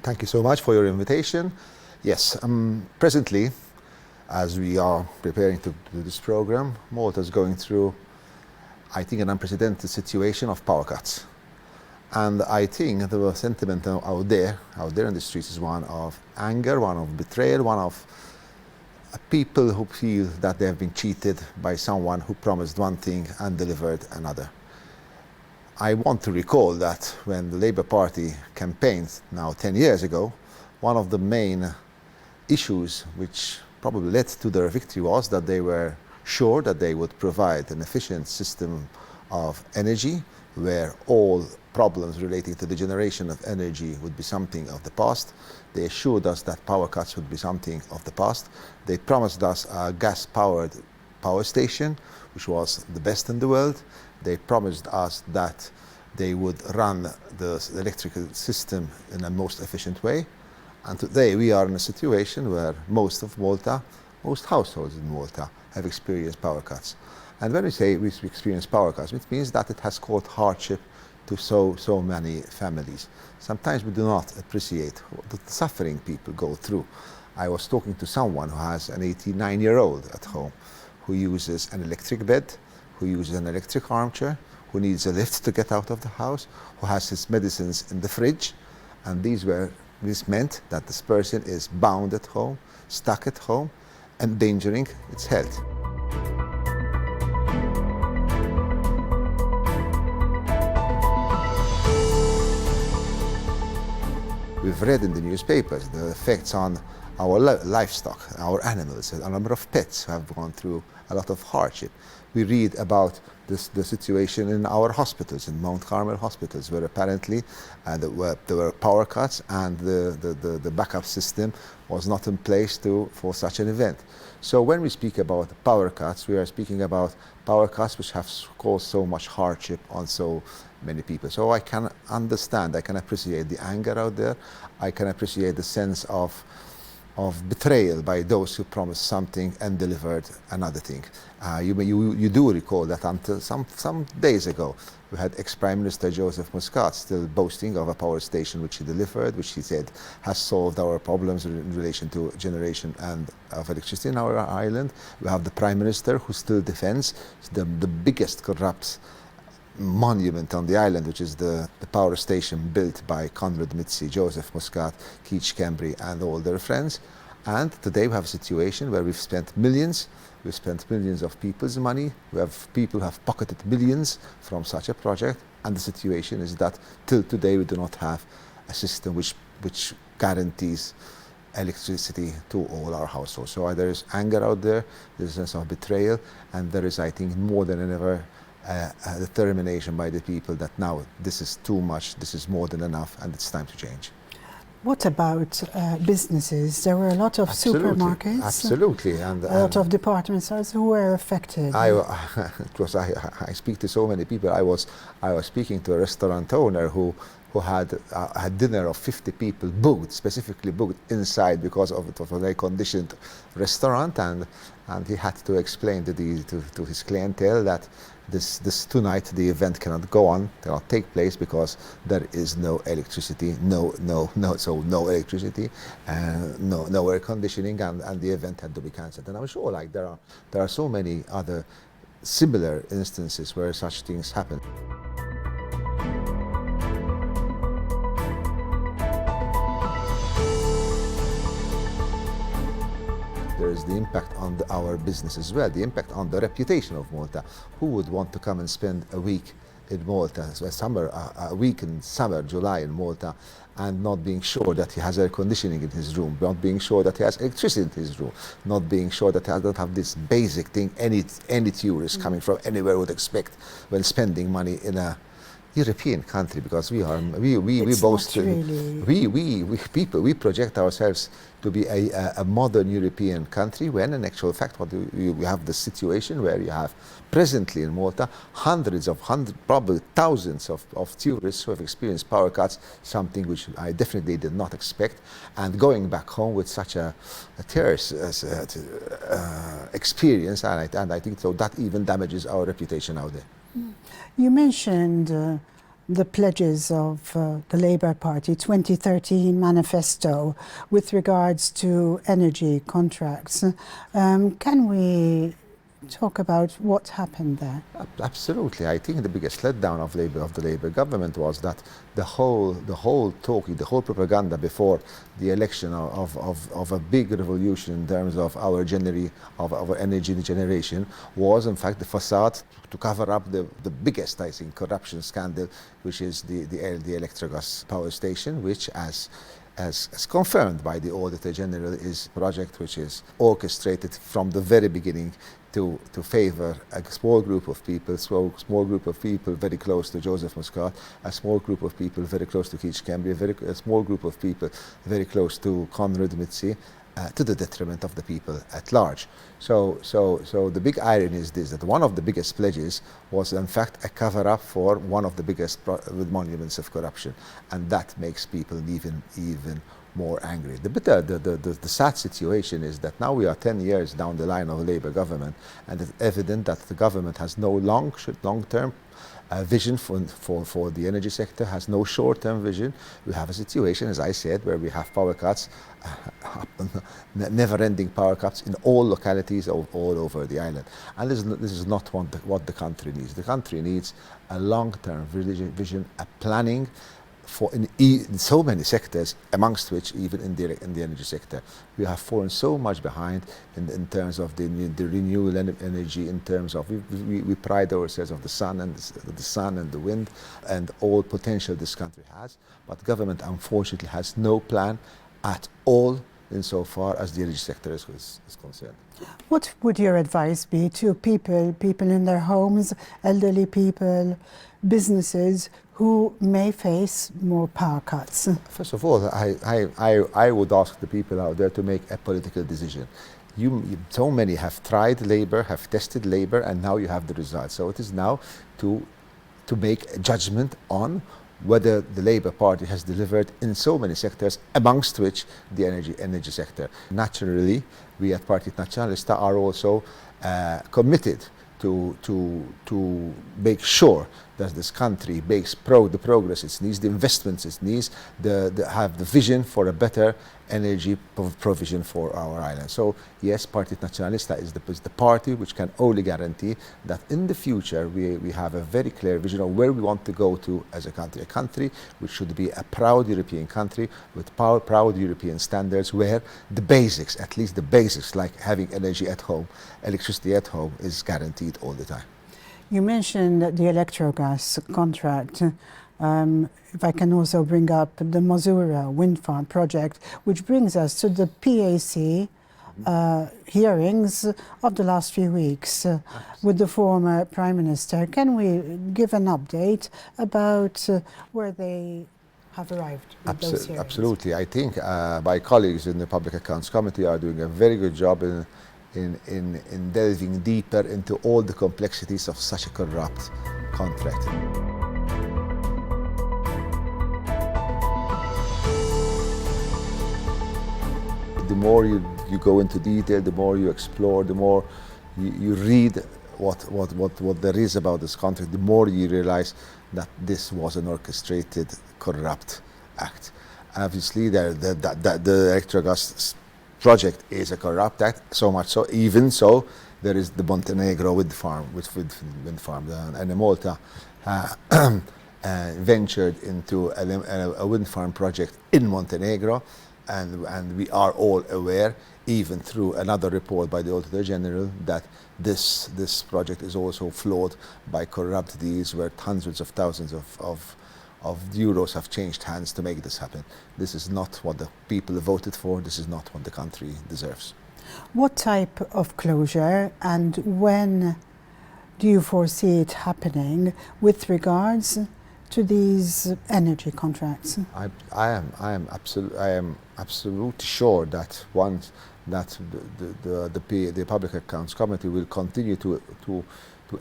Thank you so much for your invitation. Yes, presently, as we are preparing to do this program, Malta is going through, I think, an unprecedented situation of power cuts. And I think the sentiment out there in the streets is one of anger, one of betrayal, one of people who feel that they have been cheated by someone who promised one thing and delivered another. I want to recall that when the Labour Party campaigned now 10 years ago, one of the main issues which probably led to their victory was that they were sure that they would provide an efficient system of energy where all problems relating to the generation of energy would be something of the past. They assured us that power cuts would be something of the past. They promised us a gas-powered power station, which was the best in the world. They promised us that they would run the electrical system in a most efficient way. And today we are in a situation where most households in Malta have experienced power cuts. And when we say we experience power cuts, it means that it has caused hardship to so many families. Sometimes we do not appreciate the suffering people go through. I was talking to someone who has an 89-year-old at home, who uses an electric bed, who uses an electric armchair, who needs a lift to get out of the house, who has his medicines in the fridge. And this meant that this person is bound at home, stuck at home, endangering its health. We've read in the newspapers the effects on our livestock, our animals, a number of pets who have gone through a lot of hardship. We read about the situation in our hospitals, in Mount Carmel hospitals, where apparently there were power cuts and the backup system was not in place for such an event. So when we speak about power cuts, we are speaking about power cuts which have caused so much hardship on so many people. So I can understand, I can appreciate the anger out there, I can appreciate the sense of betrayal by those who promised something and delivered another thing. You do recall that until some days ago, we had ex-Prime Minister Joseph Muscat still boasting of a power station which he delivered, which he said has solved our problems in relation to generation and of electricity in our island. We have the Prime Minister who still defends the biggest corrupt monument on the island, which is the power station built by Conrad Mitzi, Joseph Muscat, Keith Cambry and all their friends. And today we have a situation where we've spent millions of people's money, people have pocketed billions from such a project, and the situation is that till today we do not have a system which guarantees electricity to all our households. So there is anger out there, there's a sense of betrayal, and there is, I think, more than ever a determination by the people that now this is too much, this is more than enough, and it's time to change. What about businesses? There were a lot of supermarkets. Absolutely. And a lot of department stores who were affected. I speak to so many people. I was speaking to a restaurant owner who had a dinner of 50 people specifically booked inside because it was a very conditioned restaurant, and he had to explain to his clientele that this tonight the event cannot go on, cannot take place because there is no electricity, no electricity, no air conditioning, and the event had to be cancelled. And I'm sure there are so many other similar instances where such things happen. There is the impact on our business as well, the impact on the reputation of Malta. Who would want to come and spend a week in Malta, a week in summer, July in Malta, and not being sure that he has air conditioning in his room, not being sure that he has electricity in his room, not being sure that he doesn't have this basic thing any tourist coming from anywhere would expect when spending money in a European country, because we project ourselves to be a modern European country, when in actual fact we have the situation where you have presently in Malta probably thousands of tourists who have experienced power cuts, something which I definitely did not expect, and going back home with such a terrorist experience, and I think so that even damages our reputation out there. You mentioned the pledges of the Labour Party 2013 manifesto with regards to energy contracts. Can we talk about what happened there? Absolutely. I think the biggest letdown of the Labour government was that the whole talking, the whole propaganda before the election of a big revolution in terms of our energy generation was in fact the facade to cover up the biggest, I think, corruption scandal, which is the Electrogas power station, which as confirmed by the Auditor General is a project which is orchestrated from the very beginning to favour a small group of people, very close to Joseph Muscat, a small group of people very close to Keith Cambria, a small group of people very close to Conrad Mitzi, to the detriment of the people at large. So the big irony is this, that one of the biggest pledges was in fact a cover-up for one of the biggest monuments of corruption, and that makes people even more angry. The sad situation is that now we are 10 years down the line of a Labour government, and it's evident that the government has no long-term vision for the energy sector, has no short-term vision. We have a situation, as I said, where we have power cuts, never-ending power cuts in all localities all over the island. And this is not what the country needs. The country needs a long-term vision, a planning in so many sectors, amongst which even in the energy sector. We have fallen so much behind in terms of the renewable energy, in terms of we pride ourselves on the sun and the wind and all potential this country has, but government unfortunately has no plan at all insofar as the energy sector is concerned. What would your advice be to people in their homes, elderly people, businesses who may face more power cuts? First of all, I would ask the people out there to make a political decision. So many have tried Labour, have tested Labour, and now you have the results. So it is now to make a judgment on whether the Labour Party has delivered in so many sectors, amongst which the energy sector. Naturally, we at Partito Nazionalista are also committed to make sure that this country makes the progress it needs, the investments it needs, have the vision for a better energy provision for our island. So yes, Partito Nazionalista is the party which can only guarantee that in the future we have a very clear vision of where we want to go to as a country which should be a proud European country with proud European standards, where the basics, at least the basics like having energy at home, electricity at home, is guaranteed all the time. You mentioned the Electrogas contract. If I can also bring up the Mazura wind farm project, which brings us to the PAC hearings of the last few weeks with the former Prime Minister. Can we give an update about where they have arrived with those hearings? Absolutely. I think my colleagues in the Public Accounts Committee are doing a very good job in delving deeper into all the complexities of such a corrupt contract. The more you go into detail, the more you explore, the more you read what there is about this contract, the more you realize that this was an orchestrated, corrupt act. Obviously, the Electrogas project is a corrupt act, so much so, even so, there is the Montenegro wind farm, and Malta ventured into a wind farm project in Montenegro, and we are all aware, even through another report by the Auditor General, that this project is also flawed by corrupt deals where hundreds of thousands of euros have changed hands to make this happen. This is not what the people voted for. This is not what the country deserves. What type of closure and when do you foresee it happening with regards to these energy contracts? I am absolutely sure that once that the Public Accounts Committee will continue to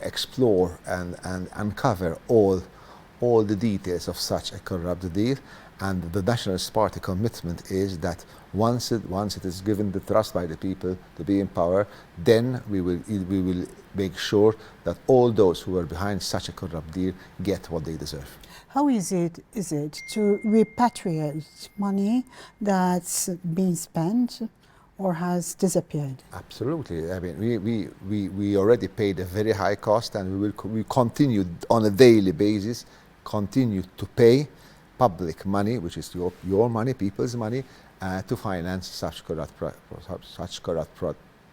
explore and uncover all the details of such a corrupt deal, And the Nationalist Party commitment is that once it is given the trust by the people to be in power, then we will make sure that all those who are behind such a corrupt deal get what they deserve. How easy is it to repatriate money that's been spent or has disappeared? Absolutely. I mean, we already paid a very high cost, and we continue on a daily basis, continue to pay public money, which is your money, people's money, to finance such corrupt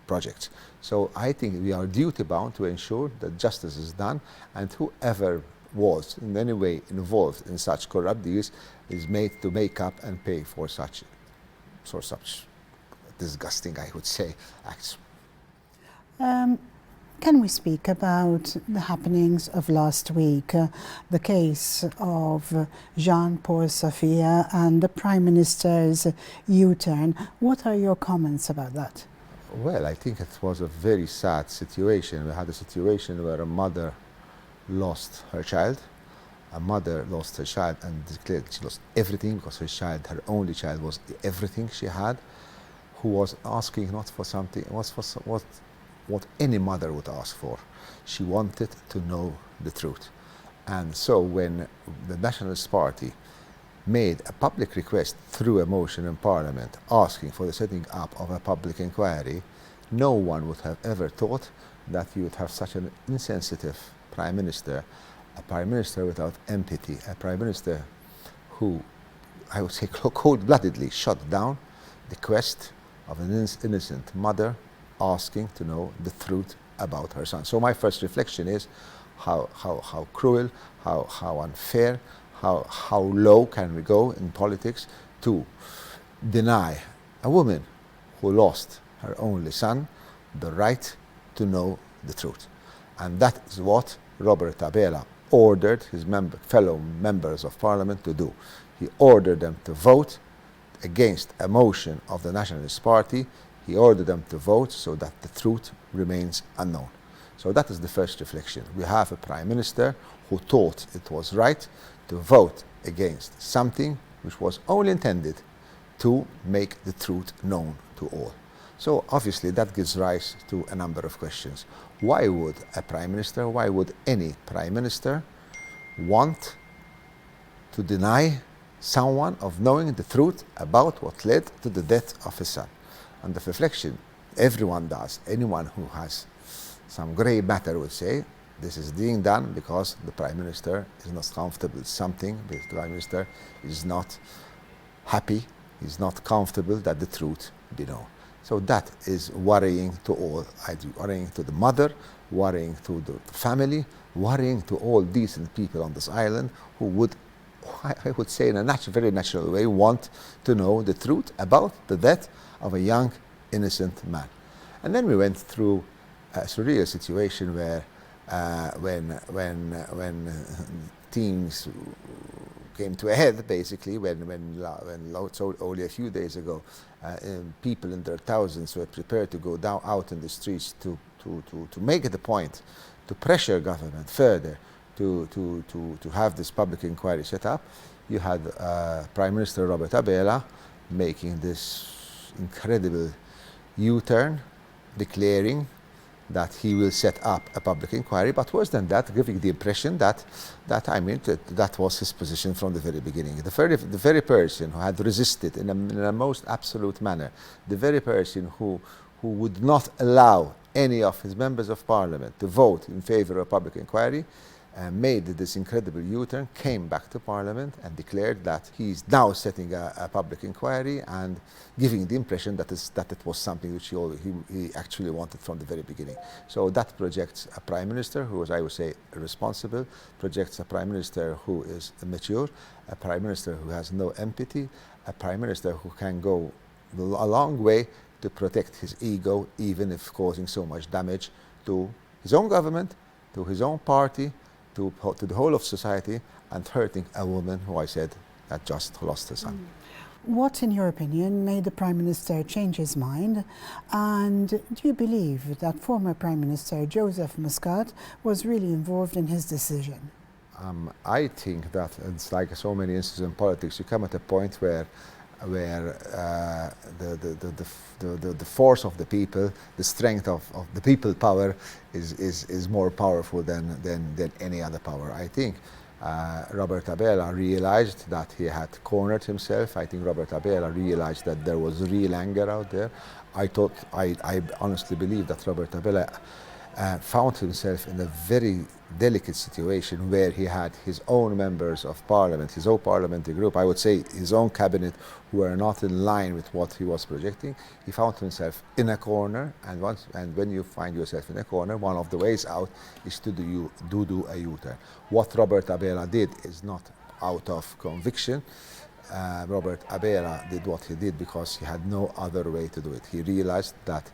projects. So I think we are duty bound to ensure that justice is done, and whoever was in any way involved in such corrupt deals is made to make up and pay for such disgusting, I would say, acts. Can we speak about the happenings of last week, the case of Jean-Paul Sofia and the Prime Minister's U-turn? What are your comments about that? Well, I think it was a very sad situation. We had a situation where a mother lost her child. A mother lost her child and declared she lost everything because her child, her only child, was everything she had, who was asking not for something, was for what any mother would ask for. She wanted to know the truth. And so when the Nationalist Party made a public request through a motion in Parliament asking for the setting up of a public inquiry, no one would have ever thought that you would have such an insensitive Prime Minister, a Prime Minister without empathy, a Prime Minister who, I would say, cold-bloodedly shut down the quest of an innocent mother asking to know the truth about her son. So my first reflection is how cruel, how unfair, how low can we go in politics to deny a woman who lost her only son the right to know the truth. And that is what Robert Abela ordered his fellow members of Parliament to do. He ordered them to vote against a motion of the Nationalist Party. He ordered them to vote so that the truth remains unknown. So that is the first reflection. We have a Prime Minister who thought it was right to vote against something which was only intended to make the truth known to all. So obviously that gives rise to a number of questions. Why would a Prime Minister, why would any Prime Minister want to deny someone of knowing the truth about what led to the death of his son? And the reflection everyone does, anyone who has some grey matter would say, this is being done because the Prime Minister is not comfortable with something, because the Prime Minister is not happy, is not comfortable that the truth be known. So that is worrying to all, worrying to the mother, worrying to the family, worrying to all decent people on this island who would, I would say in a very natural way, want to know the truth about the death of a young, innocent man. And then we went through a surreal situation where when things came to a head, basically, so only a few days ago, people in their thousands were prepared to go out in the streets to make it a point, to pressure government further to have this public inquiry set up. You had Prime Minister Robert Abela making this incredible U-turn, declaring that he will set up a public inquiry, but worse than that, giving the impression that was his position from the very beginning. The very person who had resisted in a most absolute manner, the very person who would not allow any of his members of Parliament to vote in favor of a public inquiry, made this incredible U-turn, came back to Parliament and declared that he's now setting a public inquiry and giving the impression that it was something which he actually wanted from the very beginning. So that projects a Prime Minister who is, I would say, irresponsible, projects a Prime Minister who is immature, a Prime Minister who has no empathy, a Prime Minister who can go a long way to protect his ego, even if causing so much damage to his own government, to his own party, to the whole of society, and hurting a woman who I said had just lost her son. What, in your opinion, made the Prime Minister change his mind? And do you believe that former Prime Minister Joseph Muscat was really involved in his decision? I think that it's like so many instances in politics. You come at a point where the force of the people, the strength of the people power is more powerful than any other power. I think Robert Abela realized that he had cornered himself. I think Robert Abela realized that there was real anger out there. I honestly believe that Robert Abela found himself in a very delicate situation where he had his own members of parliament, his own parliamentary group, I would say his own cabinet, who were not in line with what he was projecting. He found himself in a corner, and when you find yourself in a corner, one of the ways out is to do a U-turn. What Robert Abela did is not out of conviction. Robert Abela did what he did because he had no other way to do it. He realized that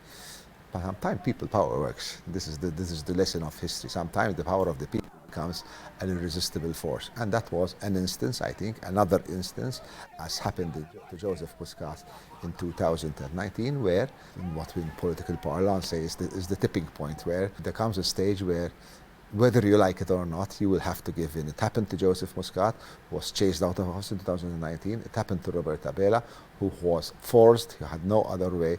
sometimes people power works. This is the lesson of history. Sometimes the power of the people becomes an irresistible force, and that was an instance. I think another instance, as happened to Joseph Muscat in 2019, where in what we in political parlance say is the tipping point, where there comes a stage where, whether you like it or not, you will have to give in. It happened to Joseph Muscat, who was chased out of office in 2019. It happened to Robert Abela, who was forced. He had no other way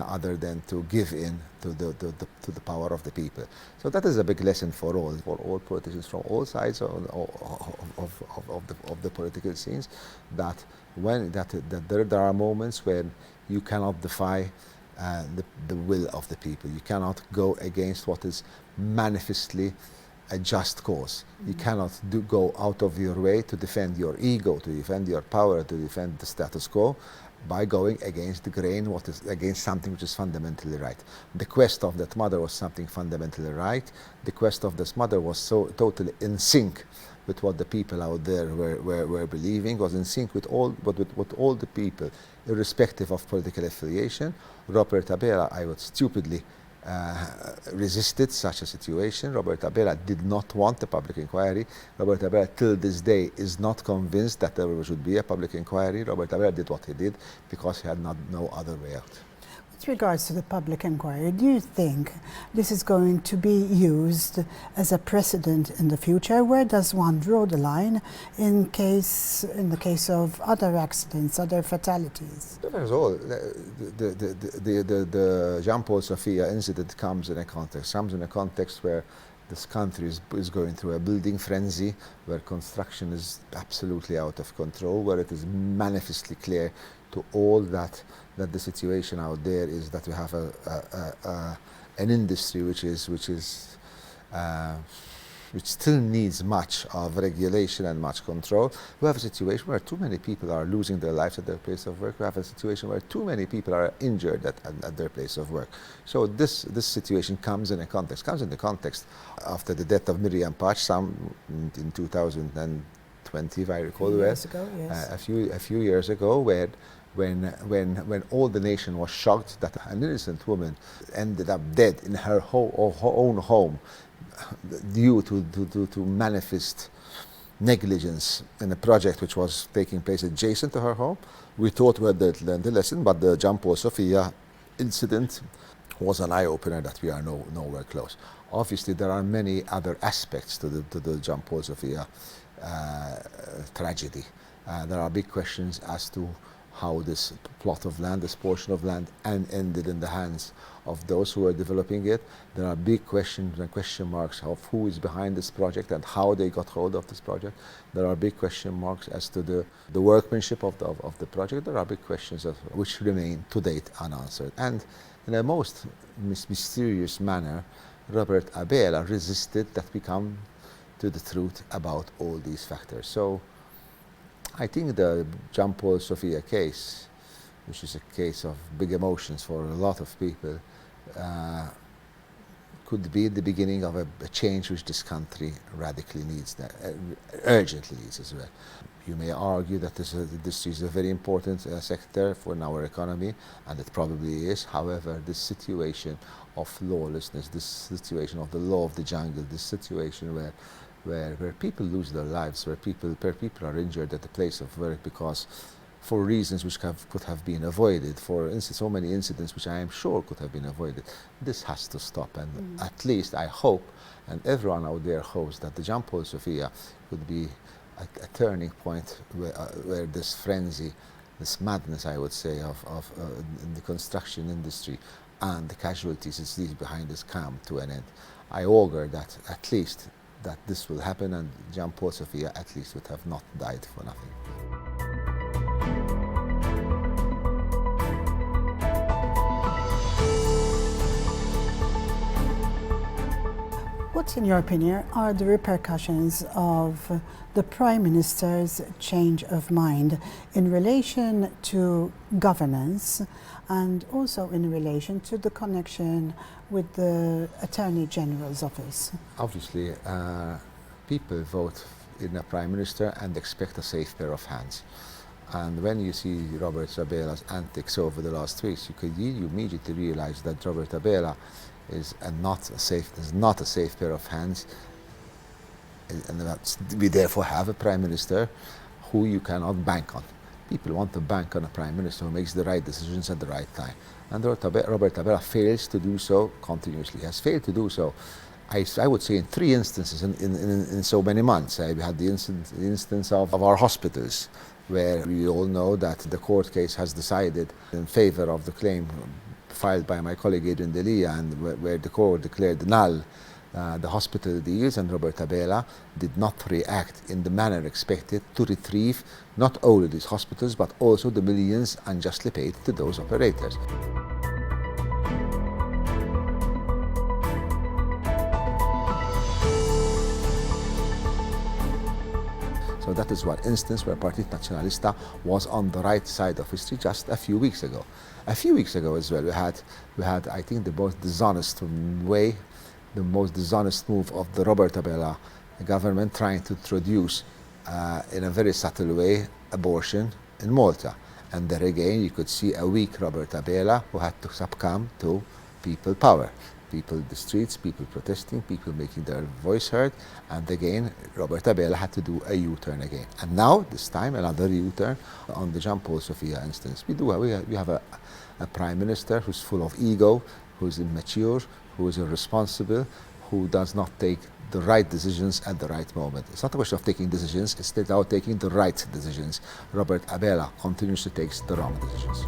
other than to give in to the power of the people. So that is a big lesson for all politicians from all sides of the political scenes, that there are moments when you cannot defy the will of the people. You cannot go against what is manifestly a just cause. You cannot go out of your way to defend your ego, to defend your power, to defend the status quo, by going against the grain, against something which is fundamentally right. The quest of that mother was something fundamentally right. The quest of this mother was so totally in sync with what the people out there were believing, was in sync with all the people, irrespective of political affiliation. Robert Abela, I would stupidly resisted such a situation. Robert Abela did not want a public inquiry. Robert Abela till this day is not convinced that there should be a public inquiry. Robert Abela did what he did because he had no other way out. With regards to the public inquiry, do you think this is going to be used as a precedent in the future? Where does one draw the line in the case of other accidents, other fatalities? First of all, the Jean-Paul Sophia incident comes in a context where this country is going through a building frenzy, where construction is absolutely out of control, where it is manifestly clear to all that the situation out there is that we have an industry which still needs much of regulation and much control. We have a situation where too many people are losing their lives at their place of work. We have a situation where too many people are injured at their place of work. So this situation comes in the context after the death of Miriam Patch, in 2020, if I recall well, years ago, yes. a few years ago, when all the nation was shocked that an innocent woman ended up dead in her own home due to manifest negligence in a project which was taking place adjacent to her home. We thought we had learned the lesson, but the Jean-Paul Sophia incident was an eye-opener that we are nowhere close. Obviously, there are many other aspects to the Jean-Paul Sophia tragedy. There are big questions as to how this plot of land, this portion of land, ended in the hands of those who were developing it. There are big questions and question marks of who is behind this project and how they got hold of this project. There are big question marks as to the workmanship of the project. There are big questions which remain to date unanswered. And in a most mysterious manner, Robert Abela resisted that we come to the truth about all these factors. So I think the Jean-Paul Sophia case, which is a case of big emotions for a lot of people, could be the beginning of a change which this country radically needs, urgently needs as well. You may argue that this is a very important sector for our economy, and it probably is. However, this situation of lawlessness, this situation of the law of the jungle, this situation where people lose their lives, where people are injured at the place of work because for reasons which could have been avoided, for instance, so many incidents which I am sure could have been avoided. This has to stop, and at least I hope, and everyone out there hopes, that the Jean-Paul Sophia could be a turning point where this frenzy, this madness, I would say, in the construction industry and the casualties it leaves behind us come to an end. I augur that at least that this will happen, and Jean-Paul Sophia at least would have not died for nothing. What, in your opinion, are the repercussions of the Prime Minister's change of mind in relation to governance and also in relation to the connection with the Attorney General's office? Obviously, people vote in a Prime Minister and expect a safe pair of hands. And when you see Robert Abela's antics over the last weeks, you immediately realize that Robert Abela is not a safe pair of hands, and that we therefore have a Prime Minister who you cannot bank on. People want to bank on a Prime Minister who makes the right decisions at the right time, and Robert Abela fails to do so continuously. He has failed to do so, I would say, in 3 instances in so many months. We had the instance of our hospitals, where we all know that the court case has decided in favor of the claim filed by my colleague Adrian Delia, and where the court declared null the hospital deals, and Robert Abela did not react in the manner expected to retrieve not only these hospitals but also the millions unjustly paid to those operators. So that is one instance where Partito Nazionalista was on the right side of history just a few weeks ago. A few weeks ago as well, we had I think the most dishonest move of the Robert Abela government, trying to introduce in a very subtle way abortion in Malta. And there again you could see a weak Robert Abela who had to succumb to people power. People in the streets, people protesting, people making their voice heard, and again Robert Abela had to do a U-turn again. And now, this time, another U-turn on the Jean-Paul Sophia instance. We have a Prime Minister who's full of ego, who's immature, who is irresponsible, who does not take the right decisions at the right moment. It's not a question of taking decisions, it's about taking the right decisions. Robert Abela continues to take the wrong decisions.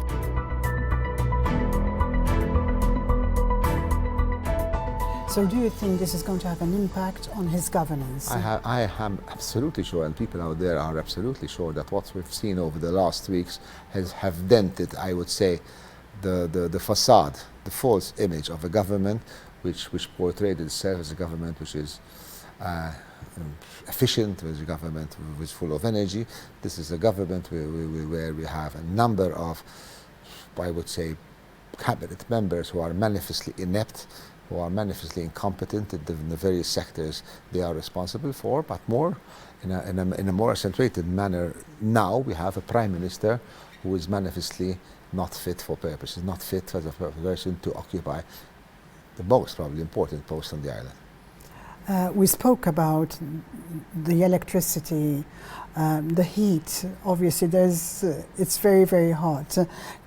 So do you think this is going to have an impact on his governance? I am absolutely sure, and people out there are absolutely sure, that what we've seen over the last weeks have dented, I would say, the facade, the false image of a government which portrayed itself as a government which is efficient, as a government which is full of energy. This is a government where we have a number of, I would say, cabinet members who are manifestly inept, who are manifestly incompetent in the various sectors they are responsible for, but more in a more accentuated manner. Now we have a Prime Minister who is manifestly not fit for purpose, is not fit as a person to occupy the most probably important post on the island. We spoke about the electricity, the heat. Obviously, it's very, very hot,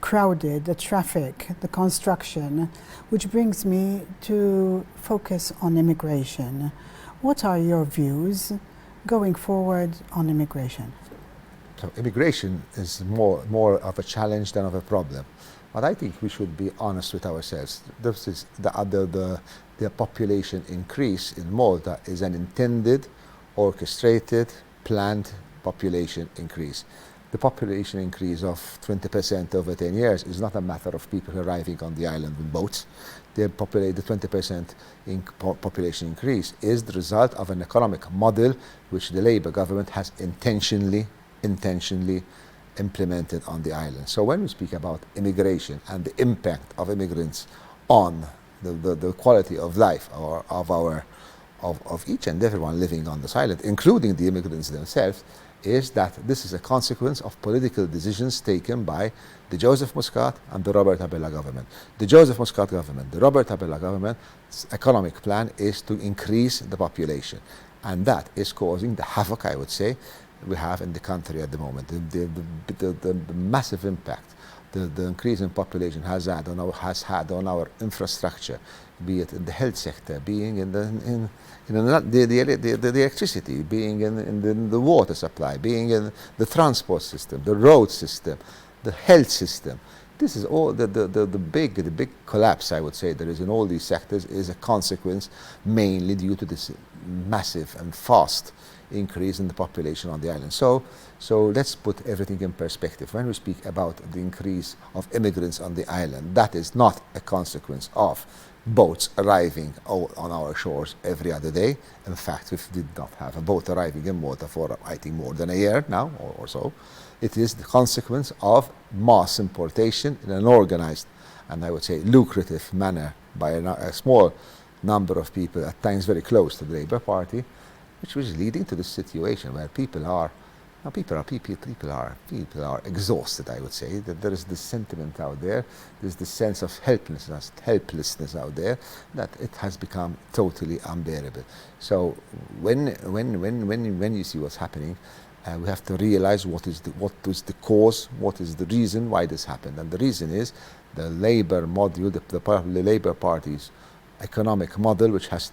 crowded, the traffic, the construction, which brings me to focus on immigration. What are your views going forward on immigration? So immigration is more of a challenge than of a problem. But I think we should be honest with ourselves. This is the population increase in Malta is an intended, orchestrated, planned population increase. The population increase of 20% over 10 years is not a matter of people arriving on the island with boats. The 20% population increase is the result of an economic model which the Labour government has intentionally implemented on the island. So when we speak about immigration and the impact of immigrants on the quality of life of each and everyone living on this island, including the immigrants themselves, is that this is a consequence of political decisions taken by the Joseph Muscat and the Robert Abela government. The Joseph Muscat government, the Robert Abela government's economic plan is to increase the population. And that is causing the havoc, I would say, we have in the country at the moment, the massive impact the increase in population has had on our infrastructure, be it in the health sector, being in the electricity, being in the water supply, being in the transport system, the road system, the health system. This is all the big collapse, I would say, there is in all these sectors is a consequence mainly due to this massive and fast increase in the population on the island. So let's put everything in perspective. When we speak about the increase of immigrants on the island, that is not a consequence of boats arriving on our shores every other day. In fact, we did not have a boat arriving in Malta for, I think, more than a year now or so. It is the consequence of mass importation in an organized and, I would say, lucrative manner by a small number of people, at times very close to the Labour Party, which was leading to this situation where people are exhausted, I would say. That there is this sentiment out there, there's this sense of helplessness out there, that it has become totally unbearable. So when you see what's happening, we have to realize what is the cause, what is the reason why this happened. And the reason is the Labour module, the Labour Party's economic model, which has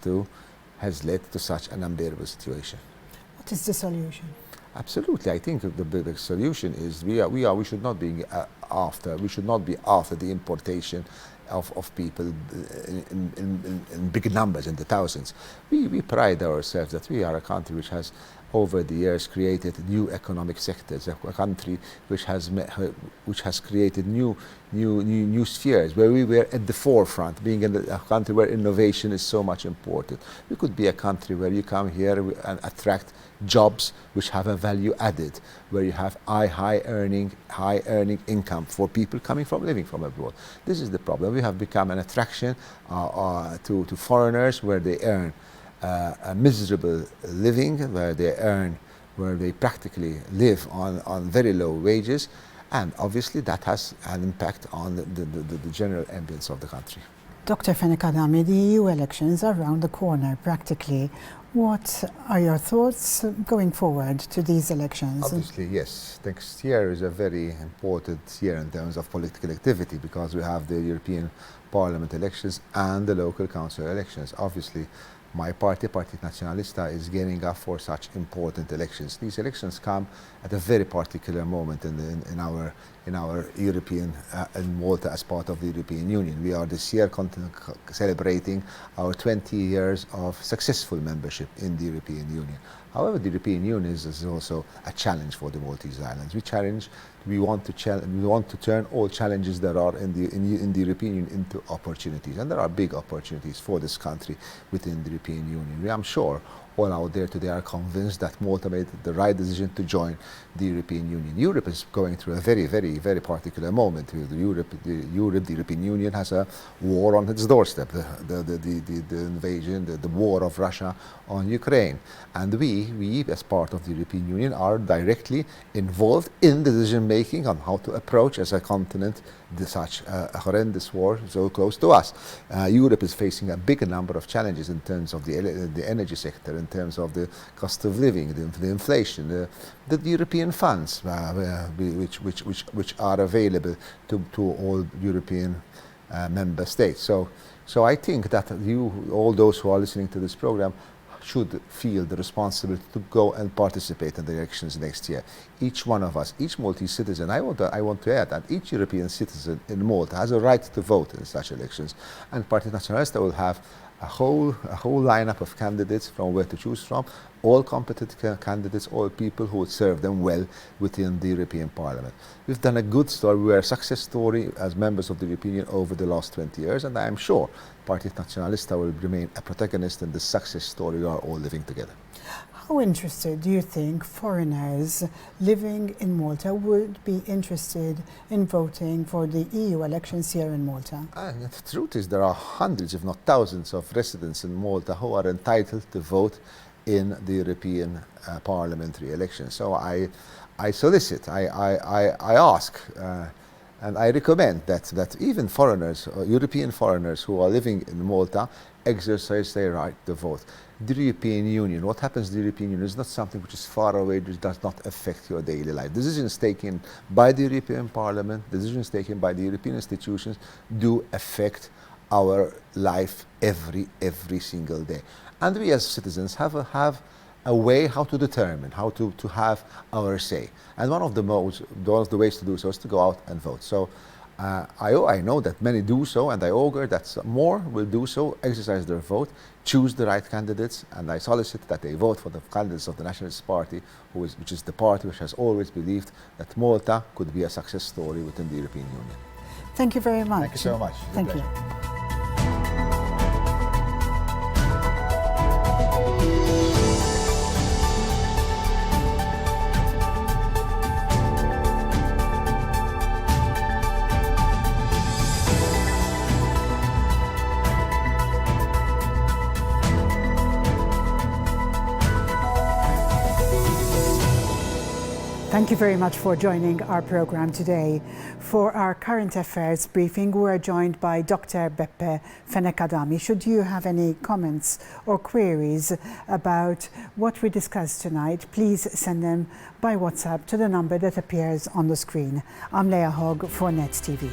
led to such an unbearable situation. What is the solution? Absolutely, I think the solution is we should not be after the importation of people in big numbers, in the thousands. We pride ourselves that we are a country which has over the years created new economic sectors, a country which has created new spheres where we were at the forefront, being in a country where innovation is so much important. We could be a country where you come here and attract jobs which have a value added, where you have high earning income for people living from abroad. This is the problem. We have become an attraction to foreigners, where they earn a miserable living, where they practically live on very low wages, and obviously that has an impact on the general ambience of the country. Dr. Fenech Adami, the EU elections are around the corner practically. What are your thoughts going forward to these elections? Obviously, yes. Next year is a very important year in terms of political activity, because we have the European Parliament elections and the local council elections. Obviously, my party, Partit Nazzjonalista, is gearing up for such important elections. These elections come at a very particular moment in our European, in Malta as part of the European Union. We are this year celebrating our 20 years of successful membership in the European Union. However, the European Union is also a challenge for the Maltese Islands. We want to turn all challenges that are in the European Union into opportunities, and there are big opportunities for this country within the European Union. I'm sure all out there today are convinced that Malta made the right decision to join the European Union. Europe is going through a very, very, very particular moment. The European Union has a war on its doorstep, the invasion, the war of Russia on Ukraine. And we, as part of the European Union, are directly involved in the decision making on how to approach as a continent such a horrendous war so close to us. Europe is facing a big number of challenges in terms of the energy sector, in terms of the cost of living, the inflation, the European funds which are available to all European member states. So I think that all those who are listening to this program, should feel the responsibility to go and participate in the elections next year. Each one of us, each Maltese citizen, I want to add that each European citizen in Malta has a right to vote in such elections, and Partit Nazzjonalista will have a whole lineup of candidates from where to choose from, all competent candidates, all people who would serve them well within the European Parliament. We've done a good story. We are a success story as members of the European Union over the last 20 years, and I am sure Partit Nazzjonalista will remain a protagonist in the success story we are all living together. How interested do you think foreigners living in Malta would be interested in voting for the EU elections here in Malta? And the truth is there are hundreds, if not thousands, of residents in Malta who are entitled to vote in the European parliamentary elections. So I solicit, I ask And I recommend that even foreigners, European foreigners who are living in Malta, exercise their right to vote. The European Union, what happens in the European Union is not something which is far away, which does not affect your daily life. Decisions taken by the European Parliament, decisions taken by the European institutions do affect our life every single day. And we as citizens have a way how to determine, how to have our say. And one of the ways to do so is to go out and vote. So I know that many do so, and I augur that more will do so, exercise their vote, choose the right candidates, and I solicit that they vote for the candidates of the Nationalist Party, which is the party which has always believed that Malta could be a success story within the European Union. Thank you very much. Thank you so much. Thank you. Thank you very much for joining our program today. For our current affairs briefing, we are joined by Dr Beppe Fenech Adami. Should you have any comments or queries about what we discussed tonight, please send them by WhatsApp to the number that appears on the screen. I'm Leah Hogg for Nets TV.